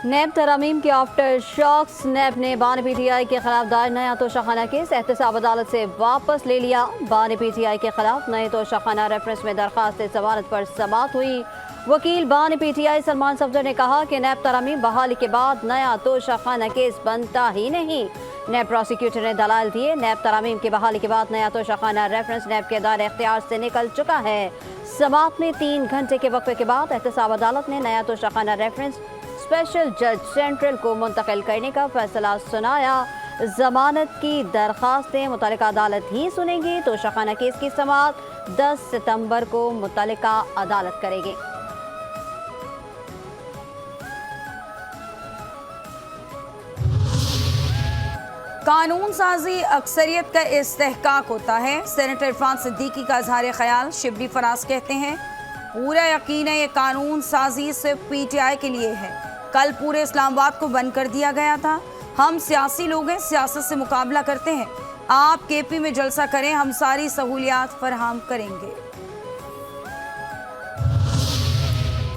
नैब तरमीम के after shocks. नैब ने बानी PTI के खिलाफ दायर नया तोशाखाना केस एहतसाब अदालत से वापस ले लिया। बानी PTI के खिलाफ नए तोशाखाना रेफरेंस में दरखास्त जमानत पर समाअत हुई। वकील बानी PTI सलमान सफदर ने कहा कि नैब तरमीम बहाली के बाद नया तोशाखाना केस बनता ही नहीं। नैब प्रोसिक्यूटर ने दलाल दिए। नैब तरमीम की बहाली के बाद नया तोशाखाना रेफरेंस नैब के दायरे इख्तियार से निकल चुका है। समाअत में 3 घंटे के वक्फे के बाद एहतसाब अदालत ने नया तोशाखाना रेफरेंस स्पेशल जज सेंट्रल को मुंतकिल करने का फैसला सुनाया। जमानत की दरखास्तें मुतल्लिका अदालत ही सुनेगी। तोशाखाना केस की समाअत 10 सितंबर को मुतल्लिका अदालत करेगी। कानून साजी अक्सरियत का इस्तेहकाक होता है। सेनेटर इरफान सिद्दीकी का इज़हार ख्याल। शिबली फराज कहते हैं, पूरा यकीन है ये कानून साजी सिर्फ PTI के लिए है। कल पूरे इस्लामाबाद को बंद कर दिया गया था। हम सियासी लोग हैं, सियासत से मुकाबला करते हैं। आप KP में जलसा करें, हम सारी सहूलियात फराहम करेंगे।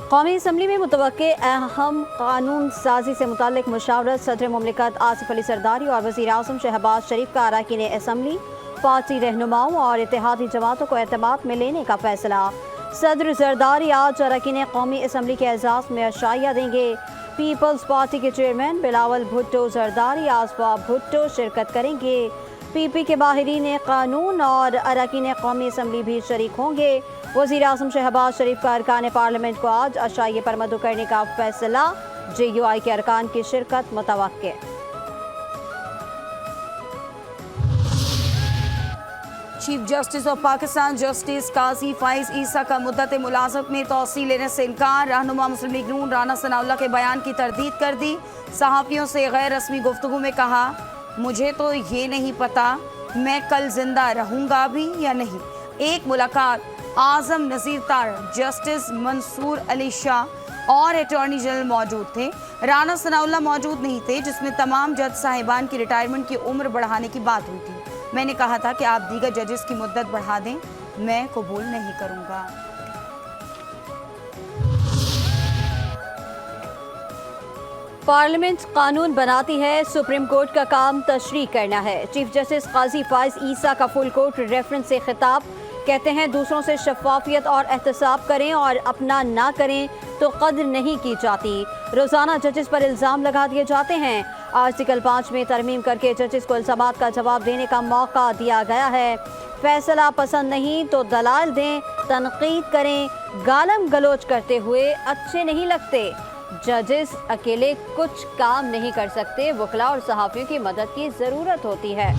कौमी असम्बली में मुतवक्के अहम कानून साजी से मुताल्लिक मुशावरत। सदर मुमलिकत आसिफ अली सरदारी और वज़ीर आज़म शहबाज शरीफ का अरकान असम्बली पार्टी रहनुमाओं और इत्तेहादी जमातों को एतमाद में लेने का फैसला। सदर जरदारी आज अरकान कौमी असम्बली के एजाज़ में अशाइया देंगे। पीपल्स पार्टी के चेयरमैन बिलावल भुट्टो जरदारी आसफा भुट्टो शिरकत करेंगे। PP के माहिरीन कानून और अरकान कौमी असम्बली भी शरीक होंगे। वज़ीर आज़म शहबाज शरीफ का अरकान पार्लियामेंट को आज अशाइये पर मदु करने का फैसला। JUI के अरकान की शिरकत मुतवक्के। Chief justice of Pakistan justice Qazi Faez Isa का मुद्दत मुलाज़मत में तौसील लेने से इनकार। रहनुमा मुस्लिम लीग नून राना सनाउल्लाह के बयान की तरदीद कर दी। सहाफ़ियों से गैर रस्मी गुफ्तगू में कहा, मुझे तो ये नहीं पता मैं कल जिंदा रहूँगा भी या नहीं। एक मुलाकात आज़म नज़ीर तारड़, जस्टिस मंसूर अली शाह और अटॉर्नी जनरल मौजूद थे। राना सनाउल्लाह मौजूद नहीं थे, जिसमें तमाम जज साहिबान की रिटायरमेंट की उम्र बढ़ाने की बात हुई थी। मैंने कहा था कि आप दीगर जजेस की मुद्दत बढ़ा दें, मैं कबूल नहीं करूँगा। पार्लियामेंट कानून बनाती है, सुप्रीम कोर्ट का काम तशरीह करना है। चीफ जस्टिस काजी फाइज ईसा का फुल कोर्ट रेफरेंस से खिताब। कहते हैं, दूसरों से शफाफियत और एहतसाब करें और अपना ना करें तो कद्र नहीं की जाती। रोज़ाना जजेस पर इल्ज़ाम लगा दिए जाते हैं। आर्टिकल 5 में तरमीम करके जजेस को इल्ज़ामात का जवाब देने का मौका दिया गया है। फैसला पसंद नहीं तो दलाल दें, तनकीद करें। गालम गलोच करते हुए अच्छे नहीं लगते। जजेस अकेले कुछ काम नहीं कर सकते, वकला और सहाफ़ियों की मदद की ज़रूरत होती है।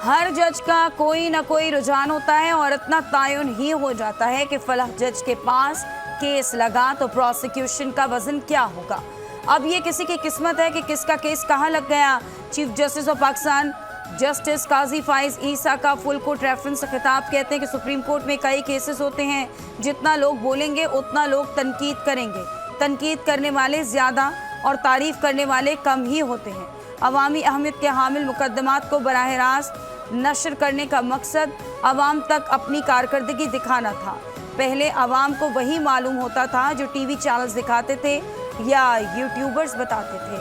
हर जज का कोई ना कोई रुझान होता है और इतना तयन ही हो जाता है कि फलाह जज के पास केस लगा तो प्रोसिक्यूशन का वजन क्या होगा। अब ये किसी की किस्मत है कि किसका केस कहाँ लग गया। Chief justice of Pakistan justice Qazi Faez Isa का फुल कोर्ट रेफरेंस खिताब। कहते हैं कि सुप्रीम कोर्ट में कई केसेस होते हैं, जितना लोग बोलेंगे उतना लोग तनकीद करेंगे। तनकीद करने वाले ज़्यादा और तारीफ़ करने वाले कम ही होते हैं। अवामी अहमियत के हामिल मुकदमात को बराह रास्त नशर करने का मकसद अवाम तक अपनी कारकर्दगी दिखाना था। पहले अवाम को वही मालूम होता था जो TV चैनल्स दिखाते थे या यूट्यूबर्स बताते थे।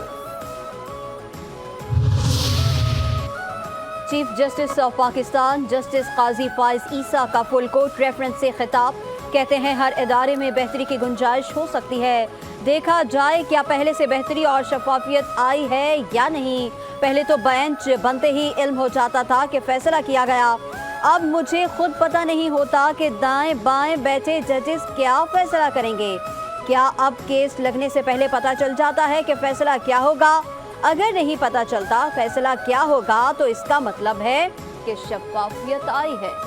Chief justice of Pakistan justice Qazi Faez Isa का फुल कोर्ट रेफरेंस से खिताब। कहते हैं, हर इदारे में बेहतरी की गुंजाइश हो सकती है। देखा जाए क्या पहले से बेहतरी और शफाफियत आई है या नहीं। पहले तो बेंच बनते ही इल्म हो जाता था कि फैसला किया गया। अब मुझे खुद पता नहीं होता कि दाएं बाएं बैठे जजेस क्या फैसला करेंगे। क्या अब केस लगने से पहले पता चल जाता है कि फैसला क्या होगा? अगर नहीं पता चलता फैसला क्या होगा तो इसका मतलब है कि शफाफियत आई है।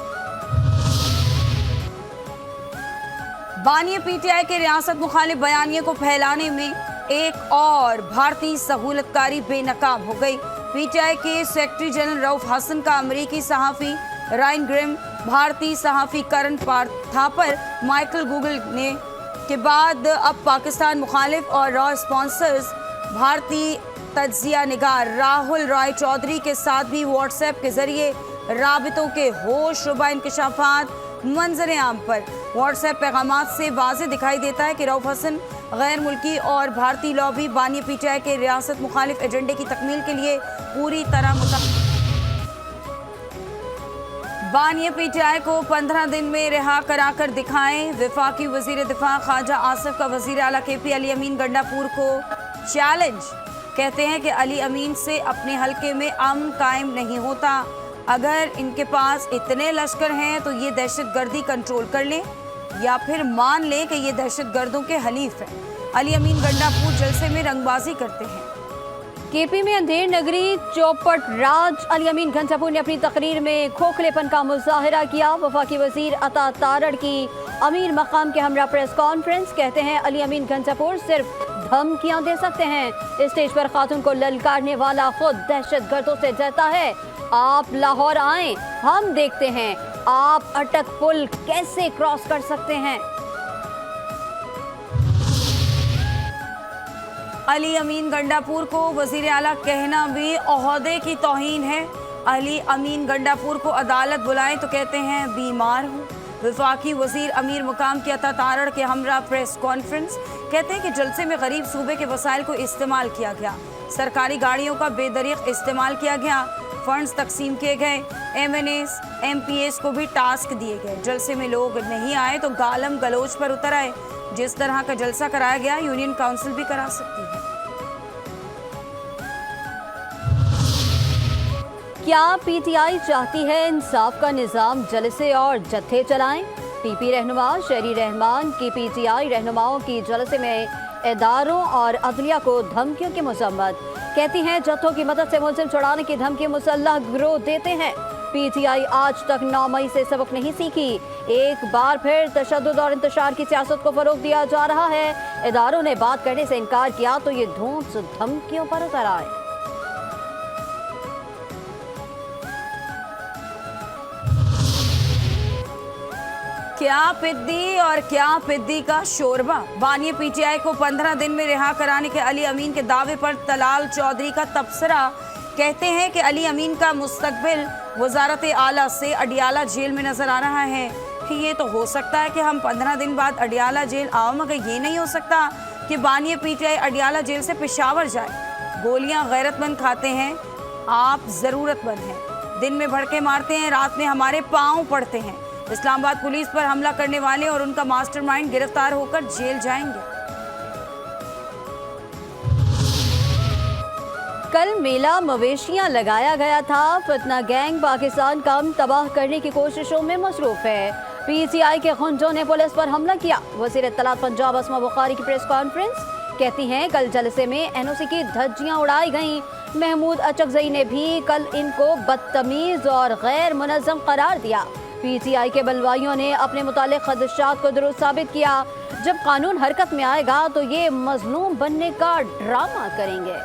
बानी PTI के रियासत मुखालिफ बयानिए को फैलाने में एक और भारतीय सहूलतकारी बेनकाब हो गई। PTI के सेक्रेटरी जनरल रऊफ हसन का अमरीकी सहाफ़ी रायन ग्रिम, भारतीय सहाफ़ी करण थापर, माइकल गूगल ने के बाद अब पाकिस्तान मुखालिफ और रॉ स्पॉन्सर्स भारतीय तज्जिया निगार राहुल रॉय चौधरी के साथ भी व्हाट्सएप के जरिए राबितों के होशरुबा इंकशाफात मंजर आम पर। व्हाट्सएप पैगामात से वाज़ेह दिखाई देता है कि रऊफ हसन गैर मुल्की और भारतीय लॉबी बानी पीटीआई के रियासत मुखालिफ एजेंडे की तकमील के लिए पूरी तरह बानी पीटीआई को 15 दिन में रिहा कराकर दिखाएं। वफाकी वजीर दिफा ख्वाजा आसिफ का वजीर आला केपी अली अमीन गंडापुर को चैलेंज। कहते हैं कि अली अमीन से अपने हलके में अमन कायम नहीं होता। अगर इनके पास इतने लश्कर हैं तो ये दहशतगर्दी कंट्रोल कर लें या फिर मान लें कि ये दहशतगर्दों के हलीफ हैं। अली अमीन गंडापुर जलसे में रंगबाजी करते हैं। केपी में अंधेर नगरी चौपट राज। अली अमीन घनसापुर ने अपनी तकरीर में खोखलेपन का मुजाहिरा किया। वफाकी वजीर अता तारड़ की अमीर मकाम के हमरा प्रेस कॉन्फ्रेंस। कहते हैं अली अमीन घनसापुर सिर्फ धमकियां दे सकते हैं। स्टेज पर खातून को ललकारने वाला खुद दहशतगर्दों से डरता है। आप लाहौर आएं, हम देखते हैं आप अटक पुल कैसे क्रॉस कर सकते हैं। अली अमीन गंडापुर को वजीर आला कहना भी ओहदे की तौहीन है। अली अमीन गंडापुर को अदालत बुलाएं तो कहते हैं बीमार हूँ। वफाकी वजीर अमीर मुकाम के अता तारड़ के हमरा प्रेस कॉन्फ्रेंस। कहते हैं कि जलसे में गरीब सूबे के वसाइल को इस्तेमाल किया गया। सरकारी गाड़ियों का बेदरीक इस्तेमाल किया गया। फंड्स तकसीम किए गए। MNAs MPAs को भी टास्क दिए गए। जलसे में लोग नहीं आए तो गालम गलोच पर उतर आए। जिस तरह का जलसा कराया गया यूनियन काउंसिल भी करा सकती है। क्या पीटीआई चाहती है इंसाफ का निजाम जलसे और जत्थे चलाएं? पीपी रहनुमा शहरी रहमान की पीटीआई रहनुमाओं की जलसे में इदारों और अदलिया को धमकियों की मजम्मत। कहती हैं जत्थों की मदद से मुलजिम छुड़ाने की धमकी मुसल्लह गिरोह देते हैं। पीटीआई आज तक 9 मई से सबक नहीं सीखी। एक बार फिर तशद्दुद और इंतशार की सियासत को फरोग दिया जा रहा है। इदारों ने बात करने से इनकार किया तो ये धूम्स धमकियों पर उतर आए। क्या पिद्दी और क्या पिद्दी का शोरबा। बानी पीटीआई को 15 दिन में रिहा कराने के अली अमीन के दावे पर तलाल चौधरी का तबसरा। कहते हैं कि अली अमीन का मुस्तकबिल वजारत आला से अडियाला जेल में नजर आ रहा है। कि ये तो हो सकता है कि हम 15 दिन बाद अडियाला जेल आओ, मगर ये नहीं हो सकता कि बानी पीटीआई अडियाला जेल से पेशावर जाए। गोलियां गैरतमंद खाते हैं, आप जरूरतमंद हैं। दिन में भड़के मारते हैं, रात में हमारे पांव पड़ते हैं। इस्लामाबाद पुलिस पर हमला करने वाले और उनका मास्टरमाइंड गिरफ्तार होकर जेल जाएंगे। कल मेला मवेशियां लगाया गया था। फितना गैंग पाकिस्तान का तबाह करने की कोशिशों में मसरूफ है। पीटीआई के खुंजों ने पुलिस पर हमला किया। वज़ीर इत्तलात पंजाब अस्मा बुखारी की प्रेस कॉन्फ्रेंस। कहती हैं कल जलसे में NOC की धज्जियां उड़ाई गईं। महमूद अचकजई ने भी कल इनको बदतमीज और गैर मुनज़्ज़म करार दिया। पीटीआई के बलवाइयों ने अपने मुतालिक खदशात को दुरुस्त साबित किया। जब कानून हरकत में आएगा तो ये मजलूम बनने का ड्रामा करेंगे।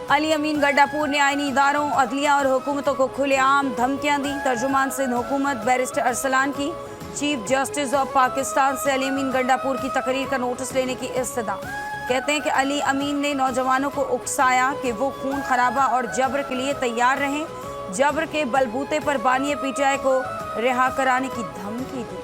अली अमीन गंडापुर ने आईनी इदारों अदलिया और हुकूमतों को खुलेआम धमकियां दी। तर्जुमान सिंध हुकूमत बैरिस्टर अरसलान की चीफ जस्टिस ऑफ पाकिस्तान से अली अमीन गंडापुर की तकरीर का नोटिस लेने की इस्तदा। कहते हैं कि अली अमीन ने नौजवानों को उकसाया कि वो खून खराबा और जबर के लिए तैयार रहें। जबर के बलबूते पर बानी पीटीआई को रिहा कराने की धमकी दी।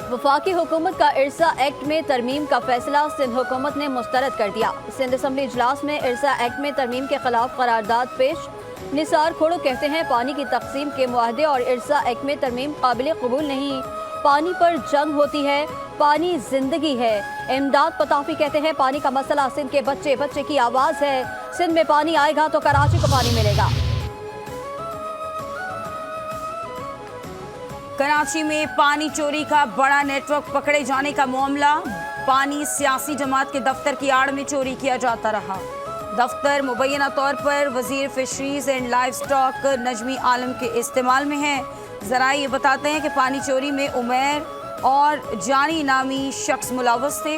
वफाकी हुकूमत का इरसा एक्ट में तरमीम का फैसला सिंध हुकूमत ने मुस्तरद कर दिया। सिंध असम्बली इजलास में इरसा एक्ट में तरमीम के खिलाफ करारदाद पेश। निसार खोड़ो कहते हैं पानी की तकसीम के मुआहदे और इरसा एक्ट में तरमीम काबिल कबूल नहीं। पानी पर जंग होती है, पानी जिंदगी है। इमदाद पताफी कहते हैं पानी का मसला सिंध के बच्चे बच्चे की आवाज़ है। सिंध में पानी आएगा तो कराची को पानी मिलेगा। कराची में पानी चोरी का बड़ा नेटवर्क पकड़े जाने का मामला। पानी सियासी जमात के दफ्तर की आड़ में चोरी किया जाता रहा। दफ्तर मुबैना तौर पर वजीर fisheries and livestock Najmi Alam के इस्तेमाल में है। जरा ये बताते हैं कि पानी चोरी में उमर और जानी नामी शख्स मुलव्वस थे।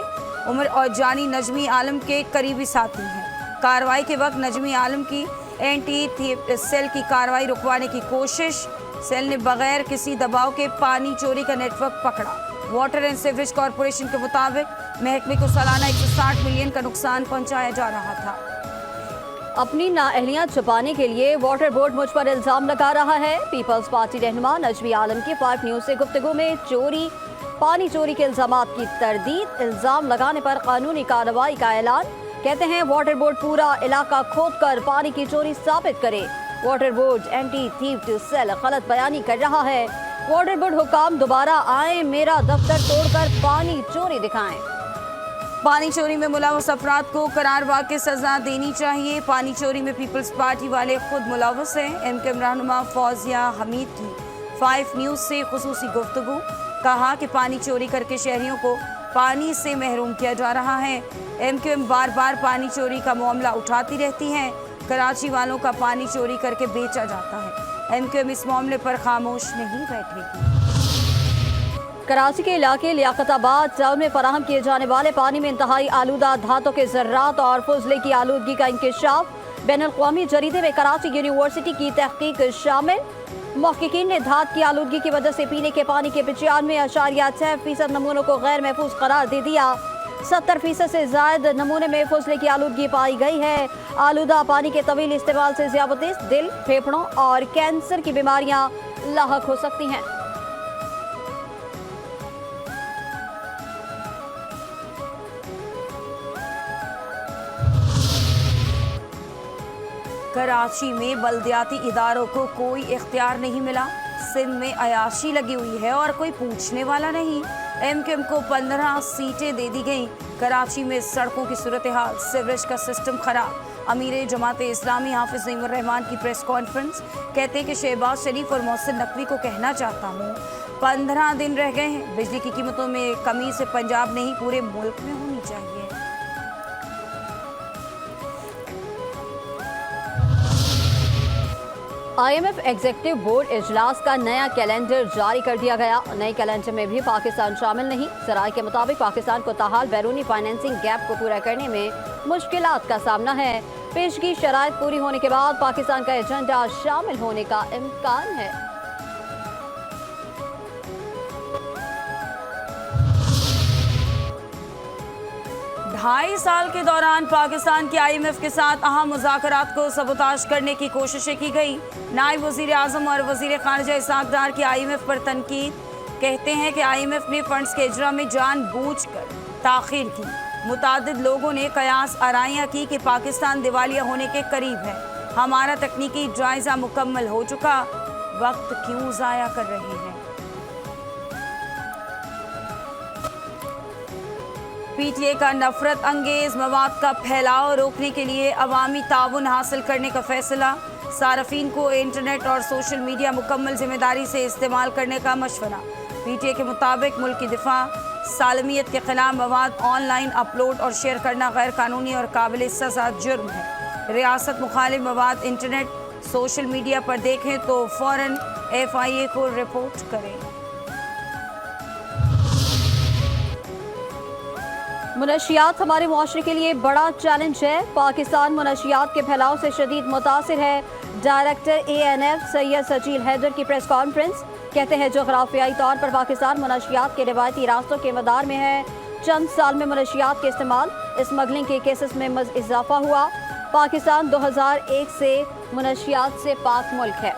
उमर और जानी नजमी आलम के करीबी साथी हैं। कार्रवाई के वक्त नजमी आलम की एंटी थेफ्ट सेल की कार्रवाई रुकवाने की कोशिश। सेल ने बगैर किसी दबाव के पानी चोरी का नेटवर्क पकड़ा। वाटर एंड सीवरेज कॉरपोरेशन के मुताबिक महकमे को सालाना 160 मिलियन का नुकसान पहुंचाया जा रहा था। अपनी नाअहलियात छुपाने के लिए वाटर बोर्ड मुझ पर इल्जाम लगा रहा है। पीपल्स पार्टी रहनुमा नजमी आलम की 5 न्यूज से गुफ्तगू में पानी चोरी के इल्जामात की तरदीद। इल्जाम लगाने पर कानूनी कार्रवाई का ऐलान। कहते हैं वाटर बोर्ड पूरा इलाका खोदकर पानी की चोरी साबित करे। Water board anti thief cell गलत बयानी कर रहा है। वाटर बोर्ड हुकाम दोबारा आए, मेरा दफ्तर तोड़कर पानी चोरी दिखाएं। पानी चोरी में मुलव्वस अफराद को करारवाद की सजा देनी चाहिए। पानी चोरी में पीपल्स पार्टी वाले खुद मुलव्वस हैं। एमक्यूएम रहनुमा फौजिया हमीद की 5 न्यूज से खुसूसी गुफ्तगू। कहा कि पानी चोरी करके शहरियों को पानी से महरूम किया जा रहा है। एमक्यूएम बार बार पानी चोरी का मामला उठाती रहती है। कराची वालों का पानी चोरी करके बेचा जाता है। एमक्यूएम इस मामले पर खामोश नहीं बैठेगी। कराची के इलाके लियाकताबाद टाउन में फराहम किए जाने वाले पानी में इंतहाई आलूदा धातों के ज़र्रात और फुजले की आलूदगी का इंकशाफ। बैनुल-अक़वामी जरीदे में कराची यूनिवर्सिटी की तहकीक शामिल। मुहक्किकीन ने धात की आलूदगी की वजह से पीने के पानी के 95.6% नमूनों को गैर महफूज करार दे दिया। 70% से ज्यादा नमूने में फुजले की आलूदगी पाई गई है। आलूदा पानी के तवील इस्तेमाल से ज़ियाबतीस, दिल, फेफड़ों और कैंसर की बीमारियां लाहक हो सकती हैं। कराची में बल्दियाती इदारों को कोई इख्तियार नहीं मिला। सिंध में अयाशी लगी हुई है और कोई पूछने वाला नहीं। एमक्यूएम को 15 सीटें दे दी गईं। कराची में सड़कों की सूरत हाल, सीवरेज का सिस्टम खराब। अमीर जमात इस्लामी हाफिज नईमुर रहमान की प्रेस कॉन्फ्रेंस। कहते हैं कि शहबाज शरीफ और मोहसिन नकवी को कहना चाहता हूँ 15 दिन रह गए हैं। बिजली की कीमतों में कमी से पंजाब नहीं पूरे मुल्क में होनी चाहिए। IMF एग्जीक्यूटिव बोर्ड इजलास का नया कैलेंडर जारी कर दिया गया। नए कैलेंडर में भी पाकिस्तान शामिल नहीं। सराय के मुताबिक पाकिस्तान को ताहाल बैरूनी फाइनेंसिंग गैप को पूरा करने में मुश्किलात का सामना है। पेशगी शराइत पूरी होने के बाद पाकिस्तान का एजेंडा शामिल होने का इम्कान है। ढाई साल के दौरान पाकिस्तान की IMF के साथ अहम मुज़ाकरात को सबूताज करने की कोशिशें की गई। नायब वज़ीर आज़म और वज़ीर ख़ारिजा इसहाक़ डार की IMF पर तनकीद। कहते हैं कि IMF ने फंड्स के इजरा में जानबूझकर ताख़ीर की। मुतादिद लोगों ने कयास आराइयाँ की कि पाकिस्तान दिवालिया होने के करीब है। हमारा तकनीकी जायज़ा मुकम्मल हो चुका, वक्त क्यों ज़ाया कर रहे हैं। PTA का नफरत अंगेज मवाद का फैलाव रोकने के लिए अवामी ताउन हासिल करने का फैसला। सार्फिन को इंटरनेट और सोशल मीडिया मुकम्मल जिम्मेदारी से इस्तेमाल करने का मशवरा। PTA के मुताबिक मुल्क की दिफा सालमियत के खिलाफ मवाद ऑनलाइन अपलोड और शेयर करना गैर कानूनी और काबिल सज़ा जुर्म है। रियासत मुखालिफ मवाद इंटरनेट सोशल मीडिया पर देखें तो फ़ौरन FIA को रिपोर्ट करें। मुनशियात हमारे मुआशरे के लिए बड़ा चैलेंज है। पाकिस्तान मुनशियात के फैलाव से शदीद मुतासिर है। डायरेक्टर ANF सैयद सजील हैदर की प्रेस कॉन्फ्रेंस। कहते हैं जोग्राफियाई तौर पर पाकिस्तान मुनशियात के रिवायती रास्तों के मदार में है। चंद साल में मुनशियात के इस्तेमाल स्मगलिंग के केसेस में इजाफा हुआ। पाकिस्तान 2001 से मुनशियात से पाक मुल्क है।